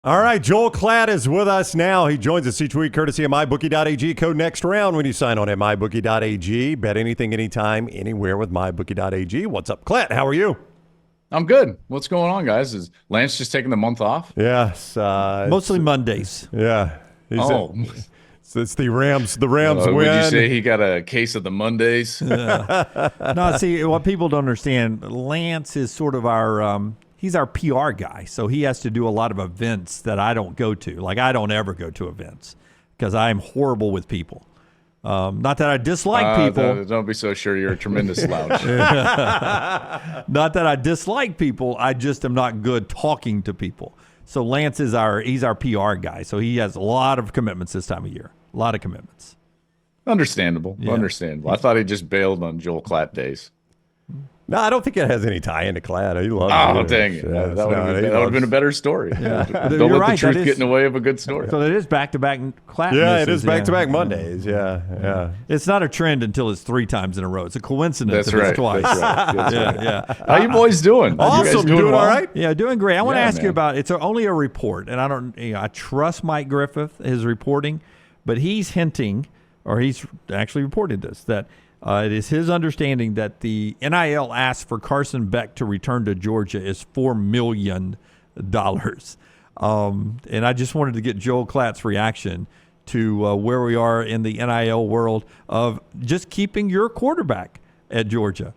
All right, Joel Klatt is with us now. He joins us each week courtesy of MyBookie.ag. Code next round when you sign on at MyBookie.ag. Bet anything, anytime, anywhere with MyBookie.ag. What's up, Klatt? How are you? I'm good. What's going on, guys? Is Lance just taking the month off? Yes. Mostly Mondays. Yeah. It's the Rams. The Rams win. Would you say he got a case of the Mondays? No, see, what people don't understand, Lance is sort of he's our PR guy, so he has to do a lot of events that I don't go to. Like, I don't ever go to events because I'm horrible with people. Not that I dislike people. Don't be so sure. You're a tremendous slouch. Not that I dislike people. I just am not good talking to people. So Lance is he's our PR guy. So he has a lot of commitments this time of year. A lot of commitments. Understandable. Yeah. Understandable. I thought he just bailed on Joel Klatt days. No, I don't think it has any tie into Klatt. He loves it. Oh, dang it. Yeah, that would have been a better story. Yeah. Don't let the truth get in the way of a good story. So it is back-to-back Klatt. Yeah, it is back-to-back Mondays. Yeah. It's not a trend until it's 3 times in a row. It's a coincidence if it's twice. That's right. Yeah. How you boys doing? Awesome. You doing all right? Yeah, doing great. I want to ask you about, it's only a report, and I trust Mike Griffith, his reporting, but he's hinting, or he's actually reported this, that it is his understanding that the NIL ask for Carson Beck to return to Georgia is $4 million. And I just wanted to get Joel Klatt's reaction to where we are in the NIL world of just keeping your quarterback at Georgia.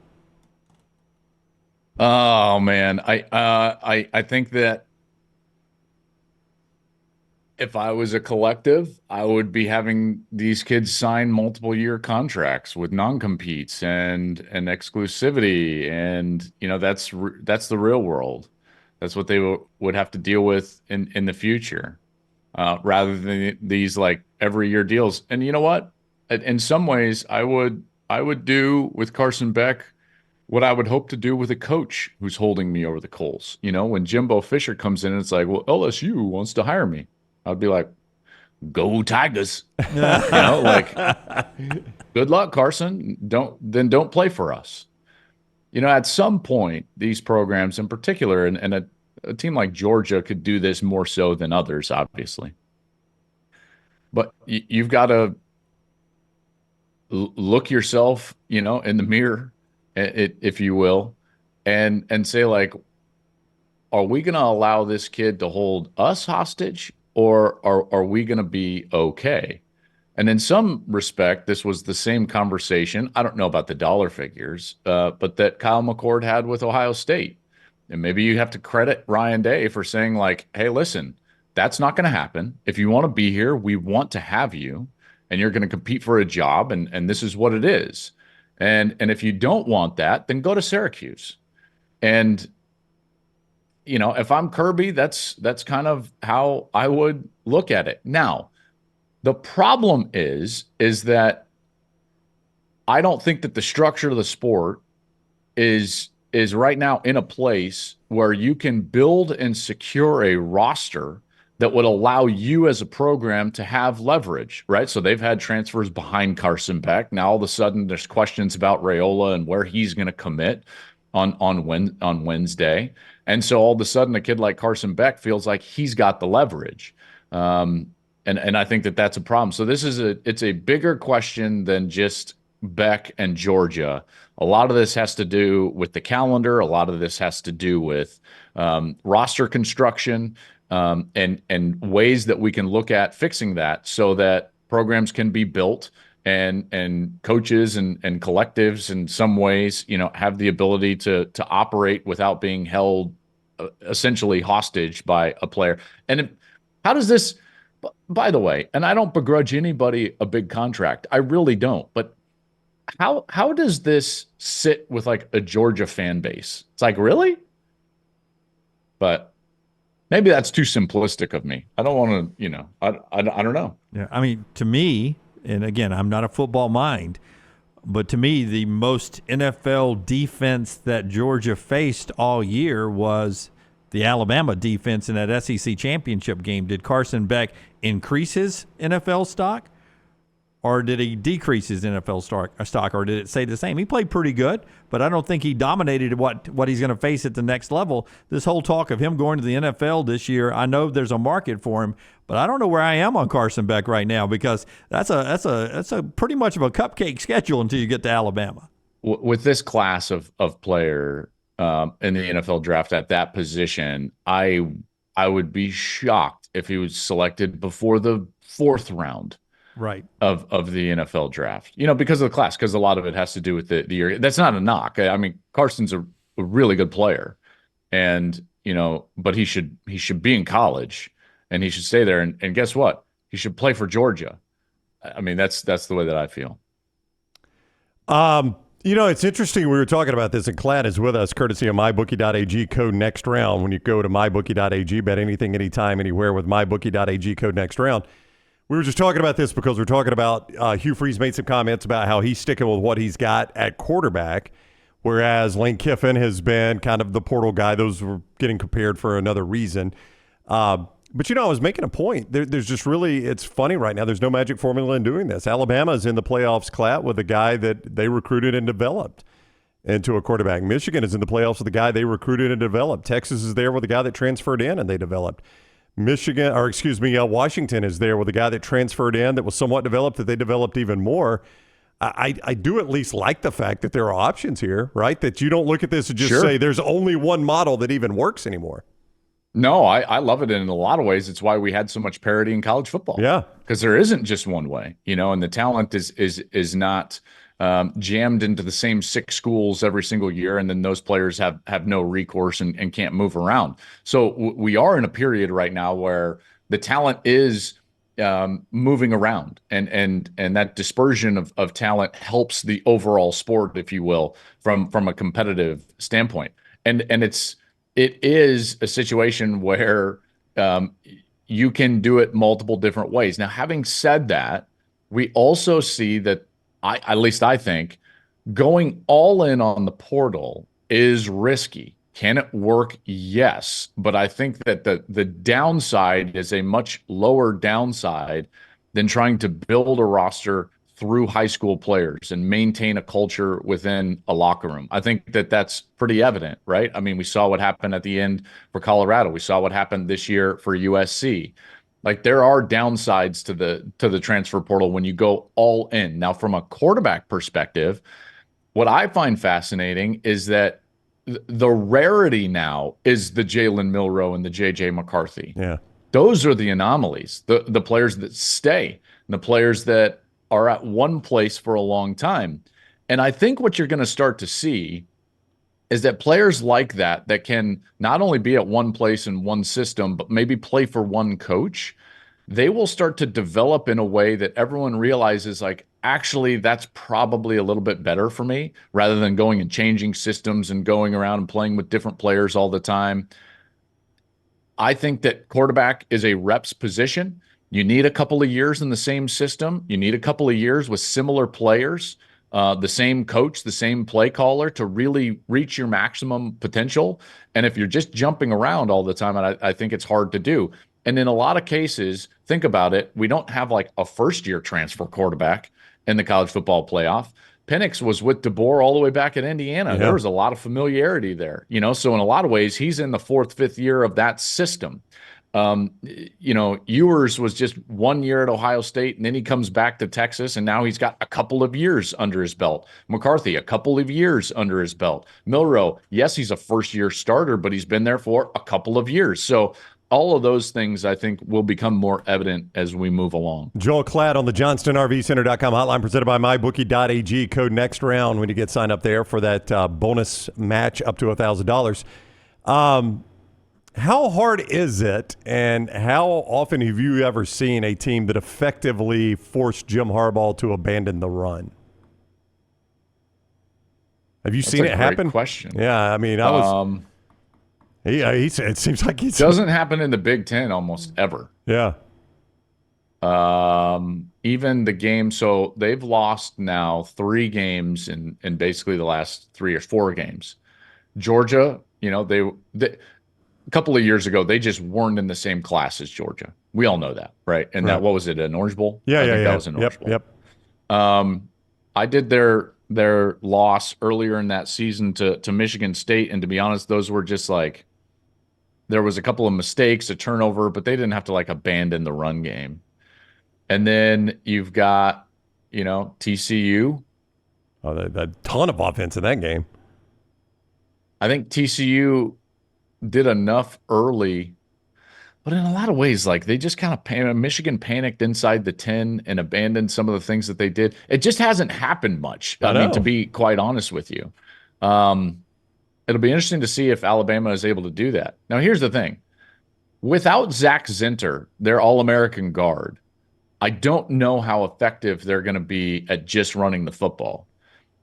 Oh, man. I think that if I was a collective, I would be having these kids sign multiple-year contracts with non-competes and exclusivity, and that's the real world. That's what they would have to deal with in the future, rather than these like every-year deals. And you know what? In some ways, I would do with Carson Beck what I would hope to do with a coach who's holding me over the coals. When Jimbo Fisher comes in and it's like, well, LSU wants to hire me. I'd be like, go Tigers. Like, good luck, Carson. Don't play for us. At some point, these programs in particular, and a team like Georgia could do this more so than others, obviously. But you've got to look yourself, in the mirror, if you will, and say, like, are we going to allow this kid to hold us hostage? Or are we going to be okay? And in some respect, this was the same conversation. I don't know about the dollar figures, but that Kyle McCord had with Ohio State. And maybe you have to credit Ryan Day for saying, like, hey, listen, that's not going to happen. If you want to be here, we want to have you, and you're going to compete for a job, and this is what it is. And if you don't want that, then go to Syracuse. And if I'm Kirby, that's kind of how I would look at it. Now, the problem is that I don't think that the structure of the sport is right now in a place where you can build and secure a roster that would allow you as a program to have leverage, right? So they've had transfers behind Carson Beck. Now all of a sudden there's questions about Raiola and where he's going to commit on Wednesday. And so all of a sudden, a kid like Carson Beck feels like he's got the leverage. And I think that that's a problem. So it's a bigger question than just Beck and Georgia. A lot of this has to do with the calendar. A lot of this has to do with roster construction and ways that we can look at fixing that so that programs can be built and coaches and collectives in some ways, have the ability to operate without being held essentially hostage by a player. And how does this, by the way, and I don't begrudge anybody a big contract. I really don't. But how does this sit with like a Georgia fan base? It's like, really? But maybe that's too simplistic of me. I don't want to, I don't know. Yeah. I mean, to me, and again, I'm not a football mind, but to me, the most NFL defense that Georgia faced all year was the Alabama defense in that SEC championship game. Did Carson Beck increase his NFL stock? or did he decrease his NFL stock, or did it stay the same? He played pretty good, but I don't think he dominated what he's going to face at the next level. This whole talk of him going to the NFL this year, I know there's a market for him, but I don't know where I am on Carson Beck right now, because that's a pretty much of a cupcake schedule until you get to Alabama. With this class of player in the NFL draft at that position, I would be shocked if he was selected before the 4th round. Right. Of the NFL draft, because of the class, because a lot of it has to do with the year. That's not a knock. I mean, Carson's a really good player, and but he should be in college, and he should stay there. And guess what? He should play for Georgia. I mean, that's the way that I feel. It's interesting. We were talking about this, and Klatt is with us, courtesy of MyBookie.ag, code next round. When you go to MyBookie.ag, bet anything, anytime, anywhere with MyBookie.ag, code next round. We were just talking about this because we're talking about Hugh Freeze made some comments about how he's sticking with what he's got at quarterback, whereas Lane Kiffin has been kind of the portal guy. Those were getting compared for another reason. But, I was making a point. There's just really, it's funny right now. There's no magic formula in doing this. Alabama is in the playoffs, Klatt, with a guy that they recruited and developed into a quarterback. Michigan is in the playoffs with a guy they recruited and developed. Texas is there with a guy that transferred in and they developed. Washington is there with a guy that transferred in that was somewhat developed, that they developed even more. I do at least like the fact that there are options here, right? That you don't look at this and just say there's only one model that even works anymore. No, I love it. And in a lot of ways, it's why we had so much parity in college football. Yeah. Because there isn't just one way, and the talent is not jammed into the same 6 schools every single year, and then those players have no recourse and can't move around. So we are in a period right now where the talent is moving around, and that dispersion of talent helps the overall sport, if you will, from a competitive standpoint. And it is a situation where you can do it multiple different ways. Now, having said that, we also see that at least I think going all in on the portal is risky. Can it work? Yes. But I think that the downside is a much lower downside than trying to build a roster through high school players and maintain a culture within a locker room. I think that that's pretty evident, right? I mean, we saw what happened at the end for Colorado. We saw what happened this year for USC. Like, there are downsides to the transfer portal when you go all in. Now, from a quarterback perspective, what I find fascinating is that the rarity now is the Jalen Milroe and the J.J. McCarthy. Yeah. Those are the anomalies, the players that stay, and the players that are at one place for a long time. And I think what you're going to start to see is that players like that can not only be at one place in one system, but maybe play for one coach, they will start to develop in a way that everyone realizes, like, actually, that's probably a little bit better for me, rather than going and changing systems and going around and playing with different players all the time. I think that quarterback is a reps position. You need a couple of years in the same system. You need a couple of years with similar players, the same coach, the same play caller, to really reach your maximum potential. And if you're just jumping around all the time, and I think it's hard to do. And in a lot of cases, think about it, we don't have like a first-year transfer quarterback in the college football playoff. Penix was with DeBoer all the way back at Indiana. Yeah. There was a lot of familiarity there, so in a lot of ways, he's in the 4th, 5th year of that system. Ewers was just 1 year at Ohio State, and then he comes back to Texas, and now he's got a couple of years under his belt. McCarthy, a couple of years under his belt. Milroe, yes, he's a first-year starter, but he's been there for a couple of years. So all of those things, I think, will become more evident as we move along. Joel Klatt on the JohnstonRVCenter.com hotline, presented by MyBookie.ag. Code next round when you get signed up there for that bonus match up to $1,000. How hard is it, and how often have you ever seen a team that effectively forced Jim Harbaugh to abandon the run? Have you seen it happen? Great question. Yeah, I mean, I was. It seems like it doesn't happen in the Big Ten almost ever. Yeah. Even the game. So they've lost now 3 games in basically the last 3 or 4 games. Georgia, they a couple of years ago, they just weren't in the same class as Georgia. We all know that, right? And that, what was it, an Orange Bowl? Yeah, I think that was an Orange Bowl. Yep. I did their loss earlier in that season to Michigan State, and to be honest, those were just like there was a couple of mistakes, a turnover, but they didn't have to like abandon the run game. And then you've got, TCU. Oh, a ton of offense in that game. I think TCU did enough early, but in a lot of ways, like they just kind of Michigan panicked inside the 10 and abandoned some of the things that they did. It just hasn't happened much. I mean, to be quite honest with you, it'll be interesting to see if Alabama is able to do that. Now, here's the thing. Without Zach Zinter, their All-American guard, I don't know how effective they're going to be at just running the football.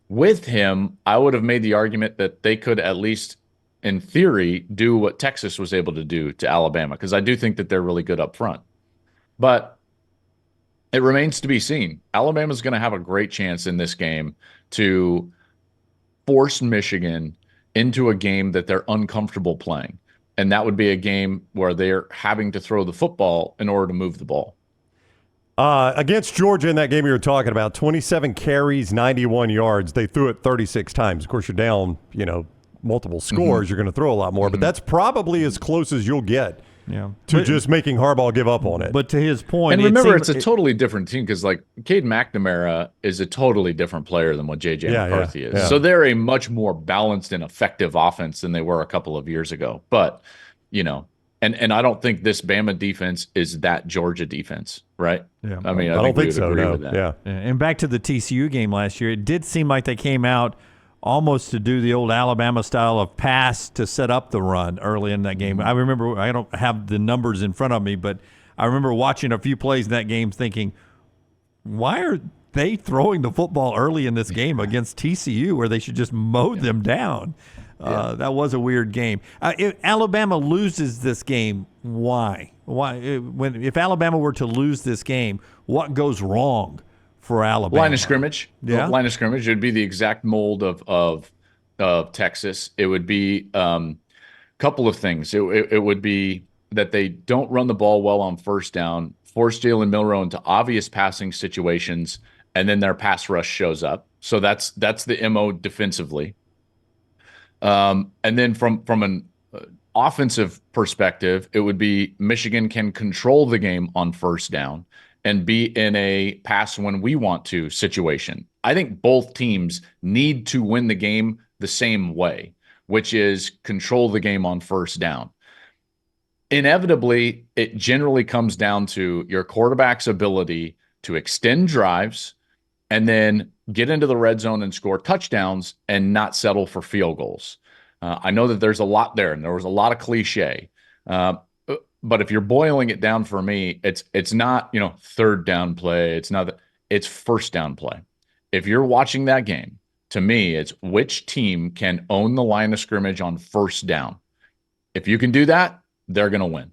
With him, I would have made the argument that they could at least, in theory, do what Texas was able to do to Alabama, because I do think that they're really good up front. But it remains to be seen. Alabama's going to have a great chance in this game to force Michigan into a game that they're uncomfortable playing. And that would be a game where they're having to throw the football in order to move the ball. Against Georgia in that game you were talking about, 27 carries, 91 yards. They threw it 36 times. Of course, you're down, multiple scores. You're going to throw a lot more. But that's probably as close as you'll get to just making Harbaugh give up on it. But to his point, and remember, it's a totally different team because, like, Cade McNamara is a totally different player than what J.J. McCarthy is. Yeah. So they're a much more balanced and effective offense than they were a couple of years ago. But, and I don't think this Bama defense is that Georgia defense, right? Yeah. I mean, I don't think so. Agree no. with that. Yeah. And back to the TCU game last year, it did seem like they came out almost to do the old Alabama style of pass to set up the run early in that game. I remember, I don't have the numbers in front of me, but I remember watching a few plays in that game thinking, why are they throwing the football early in this game against TCU where they should just mow them down? That was a weird game. If Alabama loses this game, why? If Alabama were to lose this game, what goes wrong for Alabama? Line of scrimmage. Yeah. Line of scrimmage. It would be the exact mold of Texas. It would be a couple of things. It would be that they don't run the ball well on first down, force Jalen Milroe into obvious passing situations, and then their pass rush shows up. So that's the MO defensively. And then from an offensive perspective, it would be Michigan can control the game on first down and be in a pass when we want to situation. I think both teams need to win the game the same way, which is control the game on first down. Inevitably, it generally comes down to your quarterback's ability to extend drives and then get into the red zone and score touchdowns and not settle for field goals. I know that there's a lot there, and there was a lot of cliche. But if you're boiling it down for me, it's not, third down play. It's first down play. If you're watching that game, to me, it's which team can own the line of scrimmage on first down. If you can do that, they're going to win.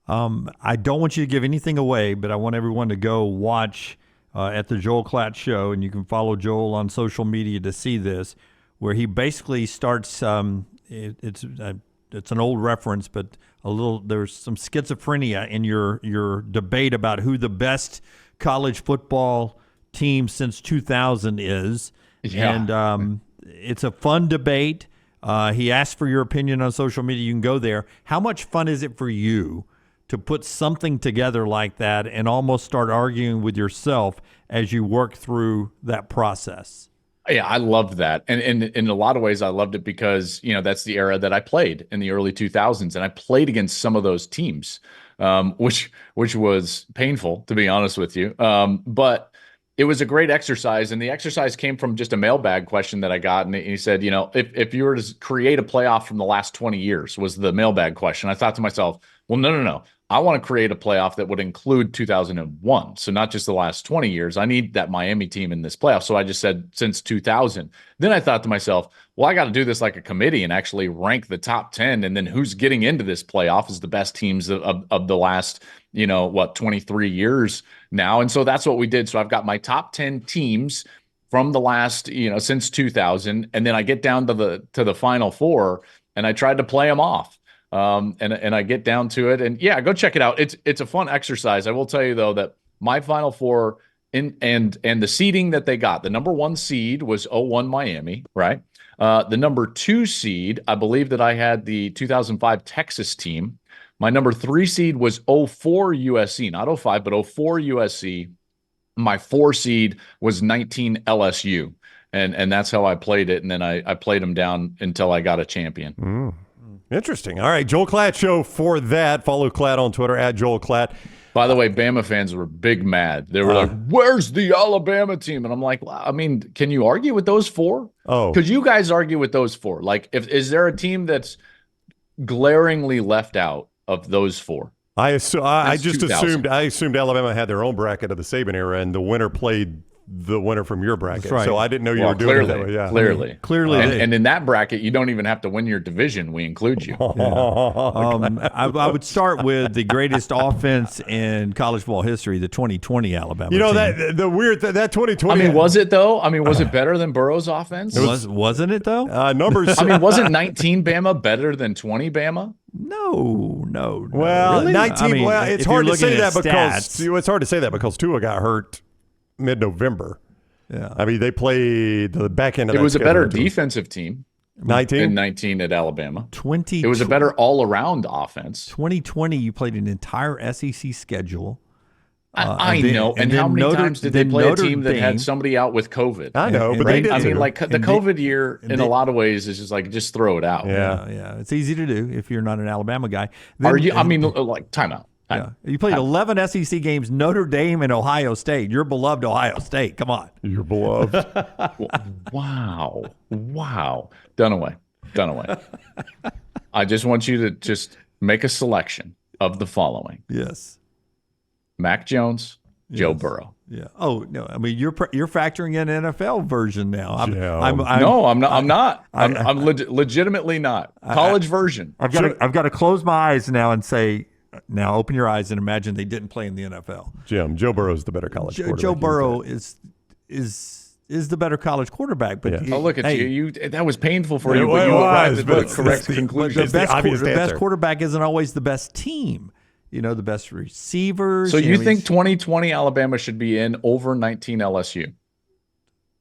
I don't want you to give anything away, but I want everyone to go watch at the Joel Klatt Show, and you can follow Joel on social media to see this, where he basically starts. It's an old reference, but there's some schizophrenia in your debate about who the best college football team since 2000 is. Yeah. And it's a fun debate. He asked for your opinion on social media. You can go there. How much fun is it for you to put something together like that and almost start arguing with yourself as you work through that process? Yeah, I loved that. And in a lot of ways, I loved it because, that's the era that I played in the early 2000s. And I played against some of those teams, which was painful, to be honest with you. But it was a great exercise. And the exercise came from just a mailbag question that I got. And he said, if you were to create a playoff from the last 20 years was the mailbag question. I thought to myself, well, no. I want to create a playoff that would include 2001. So not just the last 20 years. I need that Miami team in this playoff. So I just said since 2000. Then I thought to myself, well, I got to do this like a committee and actually rank the top 10. And then who's getting into this playoff is the best teams of the last, 23 years now. And so that's what we did. So I've got my top 10 teams from the last, since 2000. And then I get down to the final four and I tried to play them off. And I get down to it, and yeah, go check it out. It's a fun exercise. I will tell you though that my Final Four and the seeding that they got, the number 1 seed was 0-1 Miami, right? The number 2 seed, I believe that I had the 2005 Texas team. My number 3 seed was 0-4 USC, not 0-5, but 0-4 USC. My 4 seed was 19 LSU. And that's how I played it. And then I played them down until I got a champion. Interesting. All right, Joel Klatt Show for that. Follow Klatt on Twitter, @Joel Klatt. By the way, Bama fans were big mad. They were like, where's the Alabama team? And I'm like, well, I mean, can you argue with those 4? Oh. Could you guys argue with those 4? Like, is there a team that's glaringly left out of those 4? I just 2000. assumed Alabama had their own bracket of the Saban era, and the winner played the winner from your bracket. That's right. So I didn't know you were doing it that way. Yeah. Clearly. And in that bracket, you don't even have to win your division. We include you. I would start with the greatest offense in college football history, the 2020 Alabama team. that the weird that 2020. I mean, was it though? I mean, was it better than Burrow's offense? Wasn't it though? Numbers. I mean, wasn't 19 Bama better than 20 Bama? No. Well, Really? 19. I mean, well, it's if hard you're to say looking that at because stats. it's hard to say that because Tua got hurt mid-November. Yeah. I mean, they played the back end of It that was a better schedule. defensive team 19. in 19 at Alabama. 20. It was a better all-around offense. 2020. You played an entire SEC schedule. I then- know. and And then how many Notre- times did they then play a Notre team that Dame- had somebody out with COVID? I know, and- but they and- did. I mean, too. like the And COVID year, and in a lot of ways, is just like just throw it out. Yeah. It's easy to do if you're not an Alabama guy. Are Then- you? I mean, like timeout. Yeah. You played 11 SEC games, Notre Dame and Ohio State. Your beloved Ohio State. Come on. You're beloved. Wow. Dunaway. I just want you to just make a selection of the following: Yes. Mac Jones, Joe Yes. Burrow. Yeah. Oh no. I mean, you're factoring in an NFL version now. No, I'm not. I'm legitimately not. College version. I've got to close my eyes now and say, now open your eyes and imagine they didn't play in the NFL. Jim, Joe Burrow's the better college quarterback. Joe Burrow is the better college quarterback. But Yeah. Oh, look at hey, you. That was painful for It you, but you was, arrived at but the correct the- conclusion. It's the obvious the best answer. quarterback isn't always the best team. The best receivers. So you know, think 2020 Alabama should be in over 19 LSU?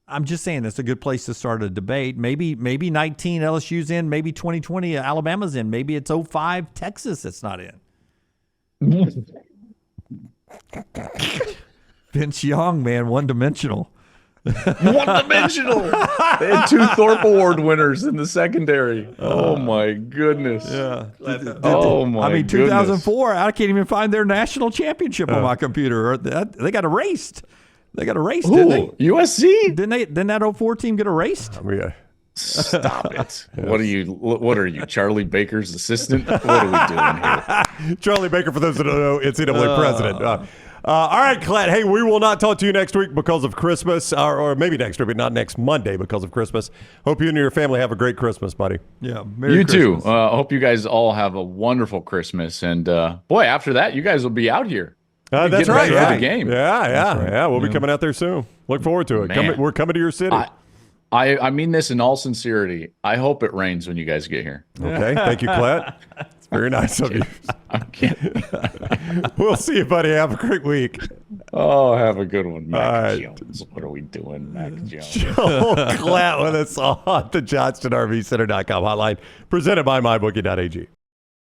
I'm just saying it's a good place to start a debate. Maybe 19 LSU's in, maybe 2020 Alabama's in, maybe it's 05 Texas that's not in. Vince Young, man, one-dimensional. One-dimensional. They had 2 Thorpe Award winners in the secondary. Oh my goodness. Yeah. Oh my. I mean, goodness. 2004, I can't even find their national championship on my computer. They got erased. Didn't they? USC. Didn't that 04 team get erased? I mean, Stop it. What are you, Charlie Baker's assistant? What are we doing here? Charlie Baker, for those that don't know, NCAA president. All right, Klatt. Hey, we will not talk to you next week because of Christmas, or maybe next week, but not next Monday because of Christmas. Hope you and your family have a great Christmas, buddy. Yeah. You too. I hope you guys all have a wonderful Christmas. And boy, after that, you guys will be out here. That's getting right. ready for Yeah. the game. Yeah. We'll be coming out there soon. Look forward to it. Man. We're coming to your city. I mean this in all sincerity. I hope it rains when you guys get here. Okay. Thank you, Klatt. It's very nice of you. I'm kidding. We'll see you, buddy. Have a great week. Oh, have a good one, Mac All right. Jones. What are we doing, Mac Jones? Joel Klatt with us on the JohnstonRVCenter.com hotline, presented by MyBookie.ag.